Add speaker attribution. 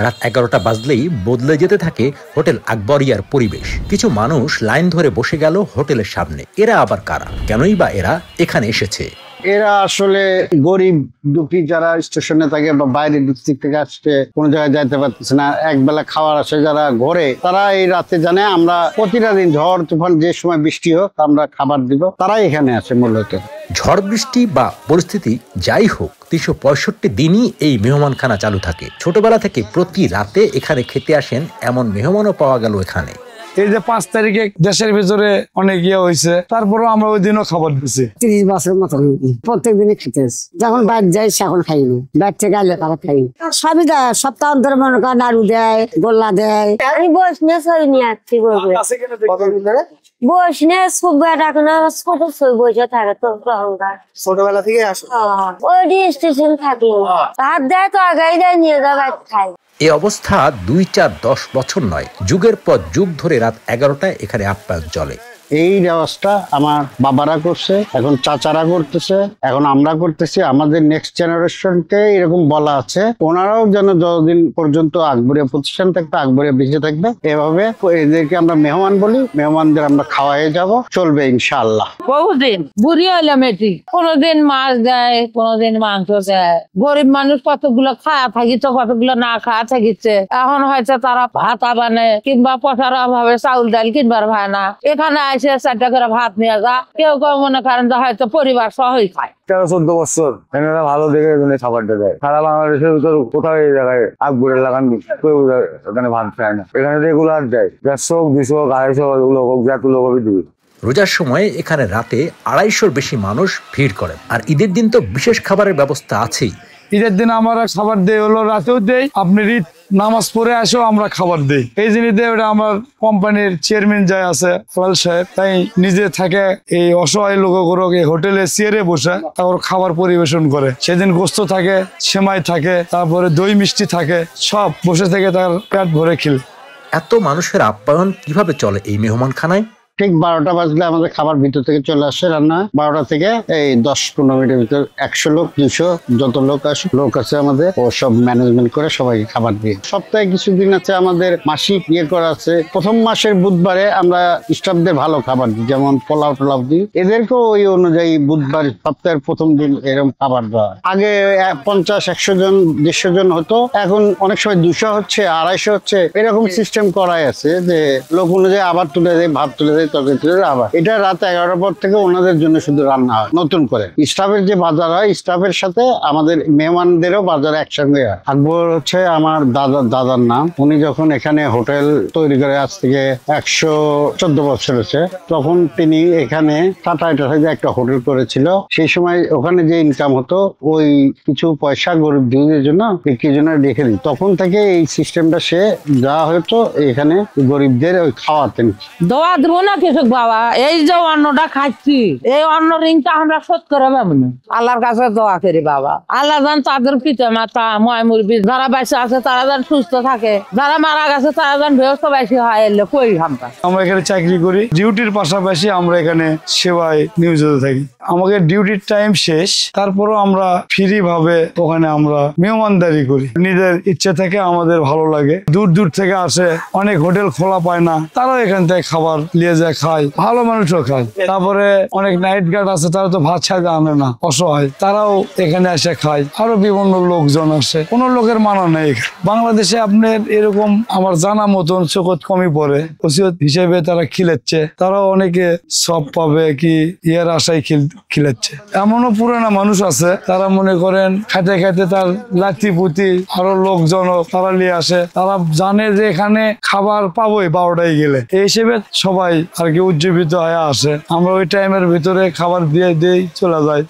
Speaker 1: রাত 11টা বাজলেই বদলে যেতে থাকে হোটেল আকবরিয়ার পরিবেশ। কিছু মানুষ লাইন ধরে বসে গেল হোটেলের সামনে। এরা আবার কারা? কেনই বা এরা এখানে এসেছে?
Speaker 2: এরা আসলে গরিব দুঃখী যারা স্টেশনে থাকে বা বাইরে ডিস্ট্রিক্ট থেকে আসছে, কোন জায়গায় যাইতে পারতেছে না, একবেলা খাওয়ার আসে যারা ঘরে, তারা এই রাতে জানে আমরা প্রতিটা দিন ঝড় তুফান যে সময় বৃষ্টি হোক আমরা খাবার দিব, তারাই এখানে আসে মূলত।
Speaker 1: ঝড় বৃষ্টি বা পরিস্থিতি যাই হোক, 365 দিনই এই মেহমানখানা চালু থাকে। ছোটবেলা থেকে প্রতি রাতে এখানে খেতে আসেন এমন মেহমানও পাওয়া গেল এখানে।
Speaker 3: এই যে 5 তারিখে দেশের ভিতরে অনেক ইয়ে হয়েছে, তারপরও আমরা ওই দিনও খাবার দিচ্ছি।
Speaker 4: 30 বছর মতো প্রত্যেক দিনই খেতে, যখন বাইরে যাই এখন খাইনি, বাইরে থেকে আলে তারা খাইনি। সবই দেয়, সপ্তাহ অন্তর মনে করেন নাড়ু দেয়, গোল্লা দেয়। আমি বস নিয়ে সই নিয়ে আসছি বলবো বস নিয়ে বসে থাকে তো
Speaker 5: ছোটবেলা থেকে আসো?
Speaker 4: ওই স্টেশন থাকলো তার দেয় তো আগে দেয় নিয়ে যাবে খাই।
Speaker 1: এই অবস্থা 2-4-10 বছর নয়, যুগের পর যুগ ধরে রাত 11টায় এখানে আপ্যায়ন চলে।
Speaker 2: এই ব্যবস্থা আমার বাবারা করছে, এখন চাচারা করতেছে, এখন আমরা করতেছি। আমাদের নেক্সট জেনারেশনকে এরকম বলা আছে, ওনারাও যেন যতদিন পর্যন্ত আকবরিয়া প্রতিষ্ঠান থাকবে, আকবরিয়া বেঁচে থাকবে, এভাবে এদেরকে আমরা মেহমান বলি, মেহমানদের আমরা খাওয়াই যাব, চলবে ইনশাআল্লাহ।
Speaker 6: বহুদিন বুড়ি হইলাম এটি, কোনোদিন মাছ দেয়, কোনোদিন মাংস দেয়। গরিব মানুষ কতগুলো খাওয়া থাকিছে, কতগুলো না খাওয়া থাকিছে। এখন হয়তো তারা ভাত বানে কিংবা পয়সার অভাবে চাউল ডাল কিনবার হয় না, এখানে 4টা করে ভাত নিয়ে যা। কেউ কেউ মনে করেন যে হয়তো পরিবার সহই খায়।
Speaker 3: 13-14 বছর এনারা ভালো দেখে খাবারটা দেয়। সারা বাংলাদেশের ভিতর কোথাও এই জায়গায় আকবরের লাগান কেউ এখানে ভাত খায় না, এখানে রেগুলার দেয়। 150, 200, 250 লোক যত লোক দিবে।
Speaker 1: রোজার সময় এখানে রাতে 250-র বেশি মানুষ ভিড় করেন। আর ঈদের দিন তো বিশেষ খাবারের ব্যবস্থা আছেই।
Speaker 3: ঈদের দিন আমরা খাবার দেই, হলো রাতেও দেই, আপনি ঈদ নামাজ পড়ে আসো আমরা খাবার দেই। এই জিনিস দিয়ে আমার কোম্পানির চেয়ারম্যান যাই আছে ফলাল সাহেব, তাই নিজে থাকে এই অসহায় লোকগুলো হোটেলে চেয়ারে বসে তারপর খাবার পরিবেশন করে। সেদিন গোস্ত থাকে, সেমাই থাকে, তারপরে দই মিষ্টি থাকে, সব বসে থেকে তার পেট ভরে খেলে।
Speaker 1: এত মানুষের আপ্যায়ন কিভাবে চলে এই মেহমানখানায়?
Speaker 2: ঠিক 12টা বাজলে আমাদের খাবার ভিতর থেকে চলে আসে রান্না। 12টা থেকে এই 10-15 মিনিটের ভিতর 100 লোক 200 যত লোক আছে আমাদের, ও সব ম্যানেজমেন্ট করে সবাইকে খাবার দিয়ে। সপ্তাহে কিছুদিন আছে আমাদের মাসিক ইয়ে করা আছে। প্রথম মাসের বুধবারে আমরা স্টাফদের ভালো খাবার দিই, যেমন পোলাও টোলাও দিই। এদেরকেও ওই অনুযায়ী বুধবার সপ্তাহের প্রথম দিন এরকম খাবার দেওয়া। আগে 50-100 জন 150 জন হতো, এখন অনেক সময় 200 হচ্ছে, 250 হচ্ছে, এরকম সিস্টেম করাই আছে যে লোক অনুযায়ী আবার তুলে দেয়, ভাত তুলে দেয়, আবার এটা রাত 11টার পর থেকে ওনাদের জন্য শুধু রান্না হয় নতুন করে। স্টাফের যে বাজার হয়, স্টাফের সাথে আমাদের মেহমানদেরও বাজার একসঙ্গে হয়। আকবর হচ্ছে আমার দাদার নাম। উনি যখন এখানে হোটেল তৈরি করে আজ থেকে 114 বছর হচ্ছে, তখন তিনি এখানে টাটায় একটা হোটেল করেছিল। সেই সময় ওখানে যে ইনকাম হতো, ওই কিছু পয়সা গরিব দুঃখীদের জন্য বিক্রির জন্য রেখে দিই। তখন থেকে এই সিস্টেমটা সে যা হতো এখানে গরিবদের ওই খাওয়াতেন।
Speaker 6: দোয়া দেবো না কৃষক বাবা, এই যে অন্নটা খাচ্ছি, এই অন্ন ঋণটা আমরা শোধ করে পাবো না। আল্লাহর কাছে দোয়া করি বাবা, আল্লাহ যান তাদের পিতা মাতা ময় মুরব্বী যারা বেঁচে আছে তারা যেন সুস্থ থাকে, যারা মারা গেছে তারা যেন ব্যস্ত বেশি হয়। এলে কই আমরা
Speaker 3: এখানে চাকরি করি, ডিউটির পাশাপাশি আমরা এখানে সেবায় নিয়োজিত থাকি। আমাদের ডিউটির টাইম শেষ, তারপরও আমরা ফ্রি ভাবে ওখানে আমরা মেহমানদারি করি। নিজের ইচ্ছে থেকে আমাদের ভালো লাগে। দূর দূর থেকে আসে, অনেক হোটেল খোলা পায় না, তারাও এখান থেকে খাবার নিয়ে যায়, খায়, ভালো মানুষও খায়। তারপরে অনেক নাইট গার্ড আছে, তারা তো ভাত ছাড়া আনে না, অসহায়, তারাও এখানে এসে খায়। আরো বিভিন্ন লোকজন আসে, কোনো লোকের মানা নেই। বাংলাদেশে আপনার এরকম আমার জানা মতন চোখত কমই পড়ে ওসিয়ত হিসেবে তারা খিলেচ্ছে, তারাও অনেকে সব পাবে কি ইয়ার আশায় খিলেচ্ছে। এমনও পুরানা মানুষ আছে, তারা মনে করেন খাইতে খাইতে তার লাঠি পুঁতি আরো লোকজন তারা নিয়ে আসে, তারা জানে যে এখানে খাবার পাবোই 12টায় গেলে, এই হিসেবে সবাই আর কি উজ্জীবিত হয়ে আসে। আমরা ওই টাইমের ভিতরে খাবার দিয়ে চলে যাই।